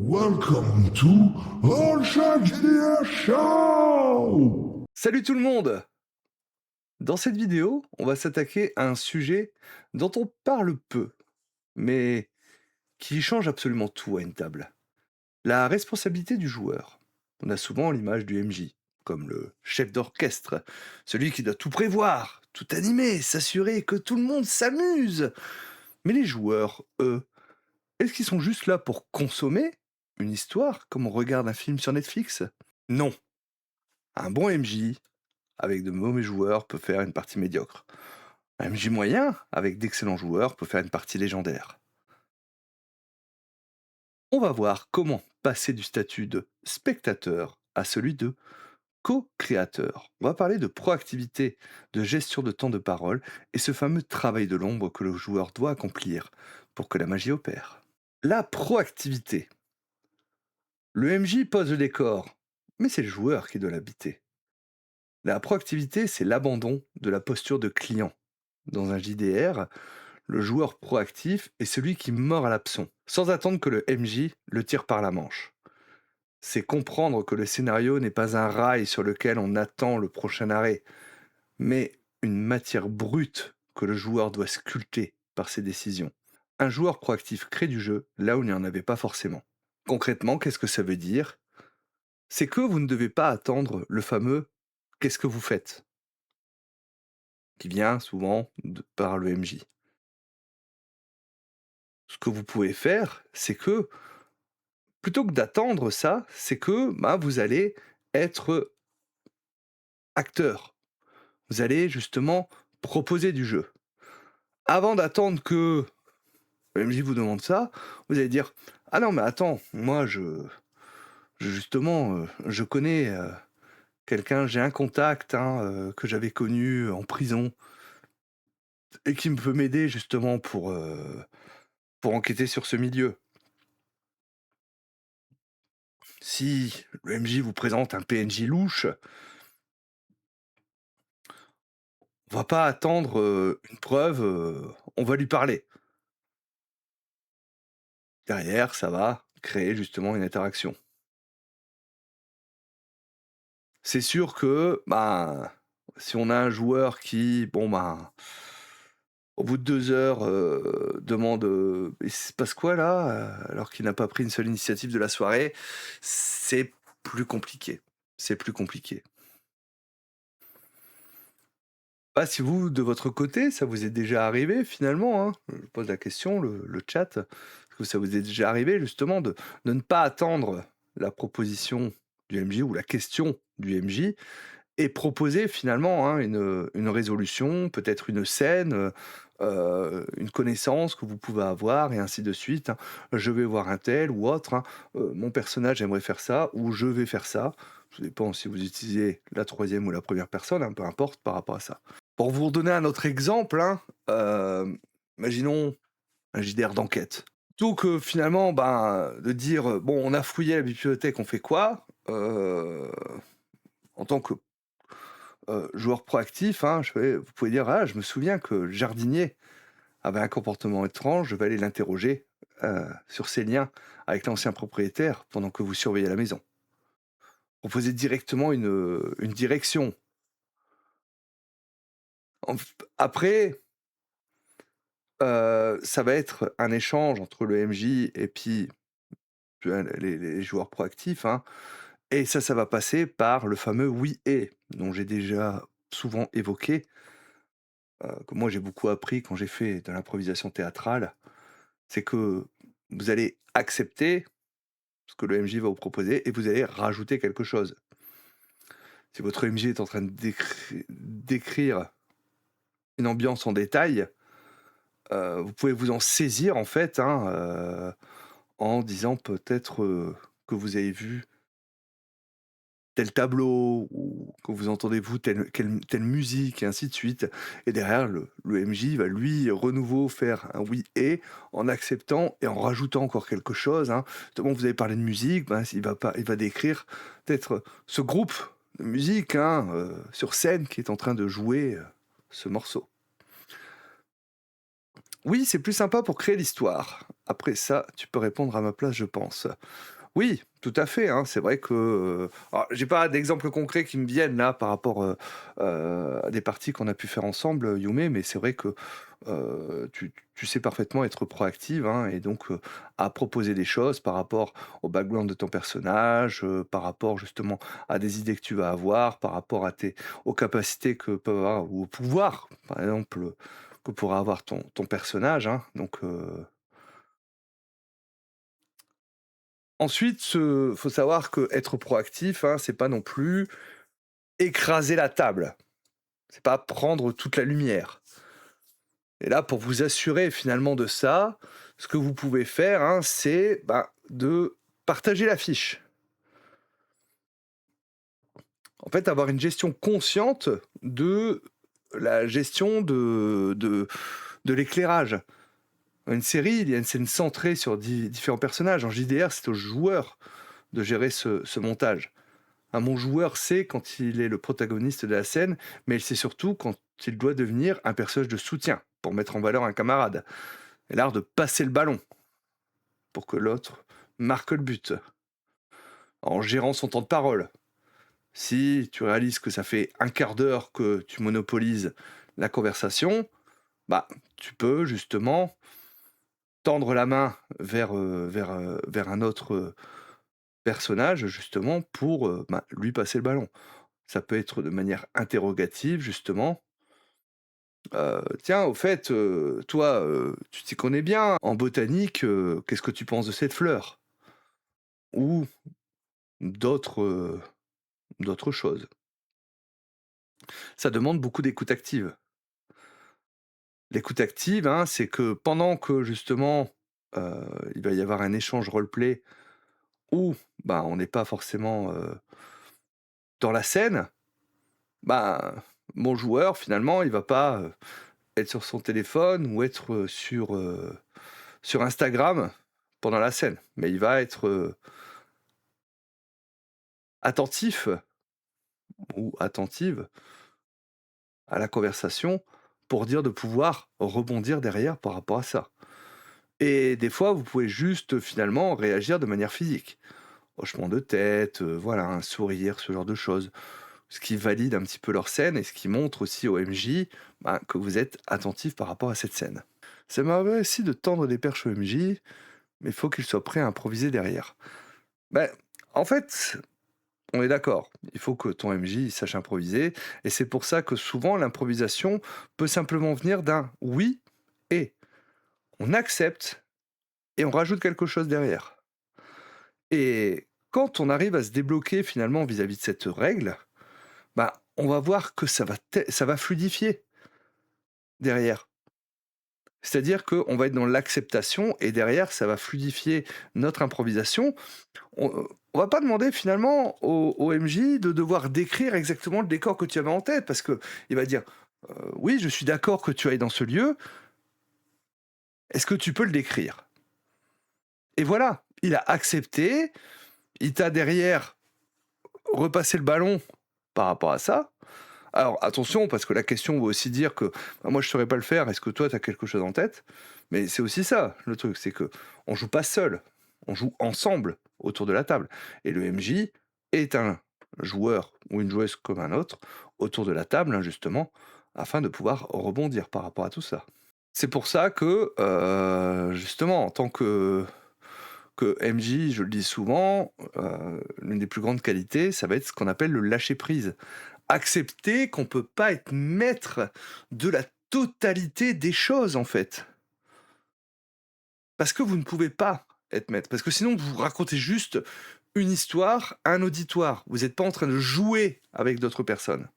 Welcome to All Shark GDR Show! Salut tout le monde! Dans cette vidéo, on va s'attaquer à un sujet dont on parle peu, mais qui change absolument tout à une table. La responsabilité du joueur. On a souvent l'image du MJ, comme le chef d'orchestre, celui qui doit tout prévoir, tout animer, s'assurer que tout le monde s'amuse. Mais les joueurs, eux, est-ce qu'ils sont juste là pour consommer une histoire comme on regarde un film sur Netflix? Non. Un bon MJ, avec de mauvais joueurs, peut faire une partie médiocre. Un MJ moyen, avec d'excellents joueurs, peut faire une partie légendaire. On va voir comment passer du statut de spectateur à celui de co-créateur. On va parler de proactivité, de gestion de temps de parole et ce fameux travail de l'ombre que le joueur doit accomplir pour que la magie opère. La proactivité. Le MJ pose le décor, mais c'est le joueur qui doit l'habiter. La proactivité, c'est l'abandon de la posture de client. Dans un JDR, le joueur proactif est celui qui mord à l'hameçon, sans attendre que le MJ le tire par la manche. C'est comprendre que le scénario n'est pas un rail sur lequel on attend le prochain arrêt, mais une matière brute que le joueur doit sculpter par ses décisions. Un joueur proactif crée du jeu là où il n'y en avait pas forcément. Concrètement, qu'est-ce que ça veut dire? C'est que vous ne devez pas attendre le fameux «qu'est-ce que vous faites?» qui vient souvent par le MJ. Ce que vous pouvez faire, c'est que plutôt que d'attendre ça, c'est que vous allez être acteur. Vous allez justement proposer du jeu. Avant d'attendre que le MJ vous demande ça, vous allez dire: «Ah non, mais attends, moi justement, je connais, quelqu'un, j'ai un contact, que j'avais connu en prison et qui me peut m'aider justement pour enquêter sur ce milieu. Si le MJ vous présente un PNJ louche, on va pas attendre, une preuve, on va lui parler. Derrière, ça va créer justement une interaction. C'est sûr que, si on a un joueur qui, au bout de 2 heures, demande, «Il se passe quoi là?» alors qu'il n'a pas pris une seule initiative de la soirée, c'est plus compliqué. C'est plus compliqué. Si vous, de votre côté, ça vous est déjà arrivé finalement, je pose la question, le chat, est-ce que ça vous est déjà arrivé justement de ne pas attendre la proposition du MJ ou la question du MJ et proposer finalement, une résolution, peut-être une scène, une connaissance que vous pouvez avoir et ainsi de suite, hein. Je vais voir un tel ou autre, mon personnage aimerait faire ça ou je vais faire ça. Ça dépend si vous utilisez la troisième ou la première personne, peu importe par rapport à ça. Pour vous redonner un autre exemple, imaginons un JDR d'enquête. Plutôt que finalement, de dire, «Bon, on a fouillé la bibliothèque, on fait quoi?» En tant que, joueur proactif, vous pouvez dire: «Ah, je me souviens que le jardinier avait un comportement étrange, je vais aller l'interroger, sur ses liens avec l'ancien propriétaire pendant que vous surveillez la maison». Proposer directement une direction. Après, ça va être un échange entre le MJ et puis, les joueurs proactifs, et ça va passer par le fameux «oui et» dont j'ai déjà souvent évoqué, que moi j'ai beaucoup appris quand j'ai fait de l'improvisation théâtrale. C'est que vous allez accepter ce que le MJ va vous proposer et vous allez rajouter quelque chose. Si votre MJ est en train de décrire une ambiance en détail, vous pouvez vous en saisir en fait, en disant peut-être, que vous avez vu tel tableau ou que vous entendez vous telle musique et ainsi de suite et derrière le MJ va lui renouveau faire un «oui et» en acceptant et en rajoutant encore quelque chose, Justement vous avez parlé de musique, il va décrire peut-être ce groupe de musique, sur scène qui est en train de jouer, ce morceau. Oui, c'est plus sympa pour créer l'histoire. Après ça, tu peux répondre à ma place, je pense. Oui, tout à fait, hein. C'est vrai que, alors j'ai pas d'exemples concrets qui me viennent là par rapport, à des parties qu'on a pu faire ensemble, Yume, mais c'est vrai que, tu sais parfaitement être proactive, hein, et donc, à proposer des choses par rapport au background de ton personnage, par rapport justement à des idées que tu vas avoir, par rapport à tes aux capacités que peut avoir ou au pouvoir, par exemple, que pourra avoir ton personnage, hein, donc, ensuite, faut savoir qu'être proactif, hein, c'est pas non plus écraser la table. C'est pas prendre toute la lumière. Et là, pour vous assurer finalement de ça, ce que vous pouvez faire, hein, c'est, bah, de partager la fiche. En fait, avoir une gestion consciente de la gestion de l'éclairage. Dans une série, il y a une scène centrée sur différents personnages. En JDR, c'est au joueur de gérer ce montage. Un bon joueur sait quand il est le protagoniste de la scène, mais il sait surtout quand il doit devenir un personnage de soutien pour mettre en valeur un camarade. Et l'art de passer le ballon pour que l'autre marque le but, en gérant son temps de parole. Si tu réalises que ça fait un quart d'heure que tu monopolises la conversation, bah tu peux justement tendre la main vers un autre personnage justement pour bah, lui passer le ballon. Ça peut être de manière interrogative justement. Tiens, au fait, toi, tu t'y connais bien en botanique, qu'est-ce que tu penses de cette fleur? Ou d'autres, d'autres choses. Ça demande beaucoup d'écoute active. L'écoute active, hein, c'est que pendant que justement, il va y avoir un échange roleplay où, bah, on n'est pas forcément, dans la scène, bah, mon joueur finalement, il va pas, être sur son téléphone ou être, sur Instagram pendant la scène. Mais il va être, attentif ou attentive à la conversation pour dire de pouvoir rebondir derrière par rapport à ça. Et des fois, vous pouvez juste finalement réagir de manière physique. Hochement de tête, voilà, un sourire, ce genre de choses. Ce qui valide un petit peu leur scène et ce qui montre aussi au MJ bah, que vous êtes attentif par rapport à cette scène. Ça m'arrive aussi de tendre des perches au MJ, mais il faut qu'il soit prêt à improviser derrière. Ben, en fait, on est d'accord, il faut que ton MJ il sache improviser, et c'est pour ça que souvent l'improvisation peut simplement venir d'un oui et. On accepte et on rajoute quelque chose derrière. Et quand on arrive à se débloquer finalement vis-à-vis de cette règle, bah, on va voir que ça va fluidifier derrière. C'est-à-dire qu'on va être dans l'acceptation et derrière, ça va fluidifier notre improvisation. On va pas demander finalement au MJ de devoir décrire exactement le décor que tu avais en tête parce que il va dire oui, je suis d'accord que tu ailles dans ce lieu. Est-ce que tu peux le décrire? Et voilà, il a accepté. Il t'a derrière repassé le ballon par rapport à ça. Alors attention, parce que la question veut aussi dire que bah, moi je ne saurais pas le faire, est-ce que toi tu as quelque chose en tête? Mais c'est aussi ça le truc, c'est que on joue pas seul, on joue ensemble autour de la table. Et le MJ est un joueur ou une joueuse comme un autre autour de la table, hein, justement, afin de pouvoir rebondir par rapport à tout ça. C'est pour ça que, justement, en tant que MJ, je le dis souvent, l'une des plus grandes qualités, ça va être ce qu'on appelle le lâcher prise. Accepter qu'on peut pas être maître de la totalité des choses, en fait. Parce que vous ne pouvez pas être maître. Parce que sinon, vous racontez juste une histoire à un auditoire. Vous n'êtes pas en train de jouer avec d'autres personnes.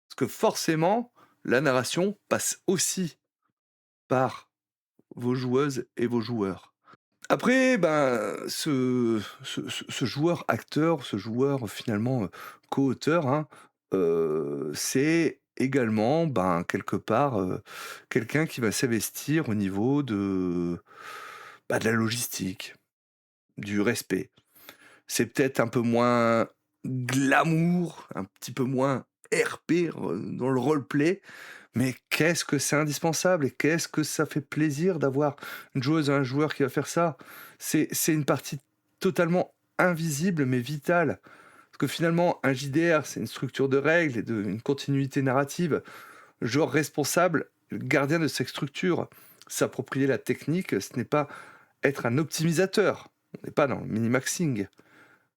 Parce que forcément, la narration passe aussi par vos joueuses et vos joueurs. Après, ben, ce joueur-acteur, ce joueur finalement, co-auteur, hein, c'est également, ben, quelque part, quelqu'un qui va s'investir au niveau bah, de la logistique, du respect. C'est peut-être un peu moins glamour, un petit peu moins RP, dans le roleplay, Mais qu'est-ce que c'est indispensable et qu'est-ce que ça fait plaisir d'avoir une joueuse, un joueur qui va faire ça. C'est une partie totalement invisible mais vitale. Parce que finalement, un JDR, c'est une structure de règles et une continuité narrative. Le joueur responsable, le gardien de cette structure. S'approprier la technique, ce n'est pas être un optimisateur. On n'est pas dans le minimaxing.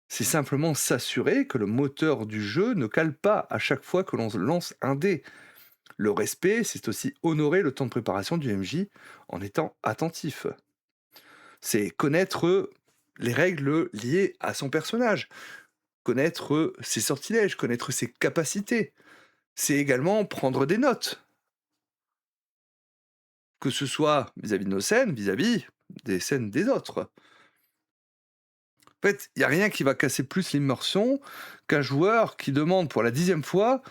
C'est simplement s'assurer que le moteur du jeu ne cale pas à chaque fois que l'on lance un dé. Le respect, c'est aussi honorer le temps de préparation du MJ en étant attentif. C'est connaître les règles liées à son personnage, connaître ses sortilèges, connaître ses capacités. C'est également prendre des notes, que ce soit vis-à-vis de nos scènes, vis-à-vis des scènes des autres. En fait, il n'y a rien qui va casser plus l'immersion qu'un joueur qui demande pour la 10e fois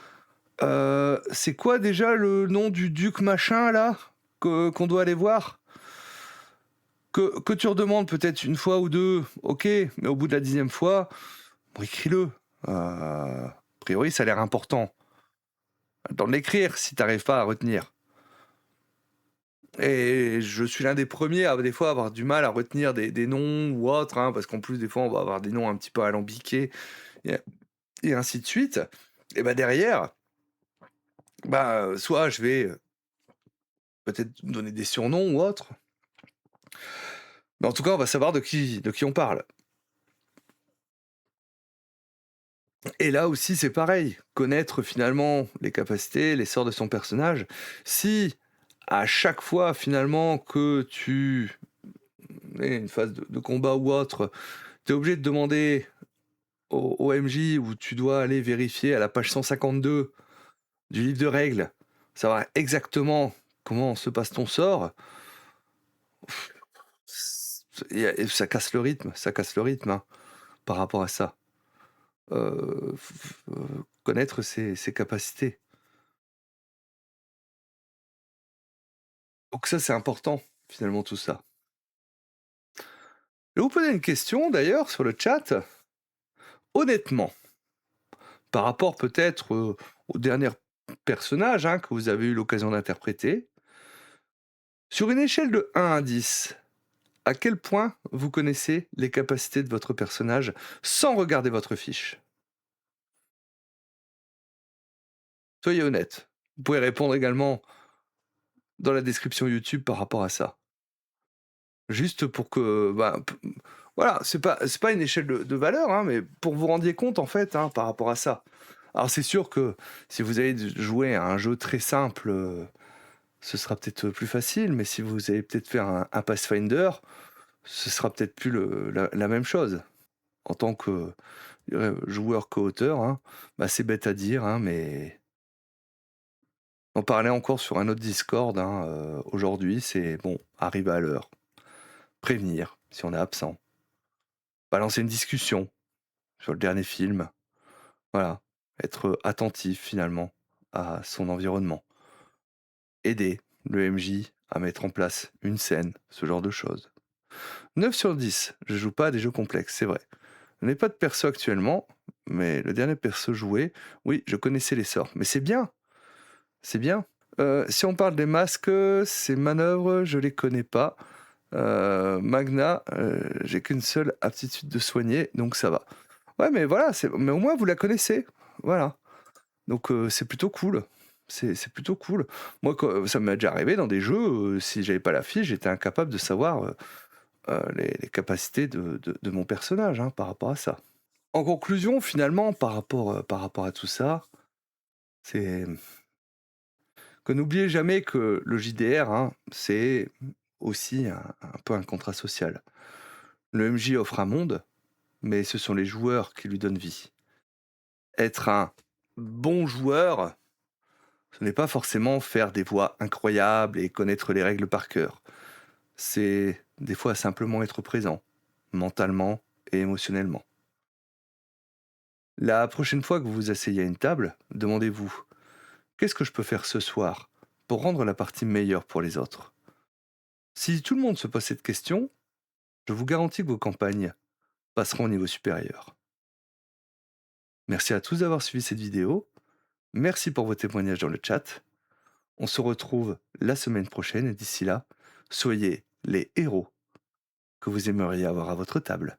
c'est quoi déjà le nom du duc machin là qu'on doit aller voir. Que tu redemandes peut-être une fois ou deux, ok, mais au bout de la 10e fois, bon, écris-le. A priori, ça a l'air important. Dans l'écrire, si t'arrives pas à retenir. Et je suis l'un des premiers à des fois avoir du mal à retenir des noms ou autres, hein, parce qu'en plus des fois on va avoir des noms un petit peu alambiqués et, et ainsi de suite. Et bah derrière, bah soit je vais peut-être donner des surnoms ou autres, mais en tout cas on va savoir de qui on parle. Et là aussi, c'est pareil, connaître finalement les capacités, les sorts de son personnage. Si à chaque fois finalement que tu es une phase de combat ou autre, tu es obligé de demander au MJ où tu dois aller vérifier à la page 152 du livre de règles, savoir exactement comment se passe ton sort, ça casse le rythme, hein, par rapport à ça. Connaître ses capacités. Donc ça, c'est important, finalement, tout ça. Je vais vous poser une question, d'ailleurs, sur le chat. Honnêtement, par rapport peut-être aux derniers personnages hein, que vous avez eu l'occasion d'interpréter, sur une échelle de 1 à 10, à quel point vous connaissez les capacités de votre personnage sans regarder votre fiche? Soyez honnête. Vous pouvez répondre également dans la description YouTube par rapport à ça. Juste pour que, voilà, c'est pas une échelle de valeur, hein, mais pour que vous rendiez compte en fait, hein, par rapport à ça. Alors c'est sûr que si vous avez joué à un jeu très simple, ce sera peut-être plus facile, mais si vous allez peut-être faire un Pathfinder, ce sera peut-être plus la même chose. En tant que joueur co-auteur, hein, c'est bête à dire, hein, mais on parlait encore sur un autre Discord, hein, aujourd'hui, c'est bon, arriver à l'heure, prévenir si on est absent, balancer une discussion sur le dernier film. Voilà, être attentif finalement à son environnement. Aider le MJ à mettre en place une scène, ce genre de choses. 9 sur 10, je joue pas à des jeux complexes, c'est vrai. Je n'ai pas de perso actuellement, mais le dernier perso joué, oui, je connaissais les sorts. Mais c'est bien, c'est bien. Si on parle des masques, ces manœuvres, je les connais pas. Magna, j'ai qu'une seule aptitude de soigner, donc ça va. Ouais, mais voilà, mais au moins vous la connaissez. Voilà. Donc c'est plutôt cool. C'est plutôt cool. Moi, ça m'est déjà arrivé dans des jeux, si j'avais pas la fiche, j'étais incapable de savoir les capacités de mon personnage hein, par rapport à ça. En conclusion, finalement, par rapport à tout ça, c'est que n'oubliez jamais que le JDR, hein, c'est aussi un peu un contrat social. Le MJ offre un monde, mais ce sont les joueurs qui lui donnent vie. Être un bon joueur, ce n'est pas forcément faire des voix incroyables et connaître les règles par cœur. C'est des fois simplement être présent, mentalement et émotionnellement. La prochaine fois que vous vous asseyez à une table, demandez-vous qu'est-ce que je peux faire ce soir pour rendre la partie meilleure pour les autres? Si tout le monde se pose cette question, je vous garantis que vos campagnes passeront au niveau supérieur. Merci à tous d'avoir suivi cette vidéo. Merci pour vos témoignages dans le chat. On se retrouve la semaine prochaine et d'ici là, soyez les héros que vous aimeriez avoir à votre table.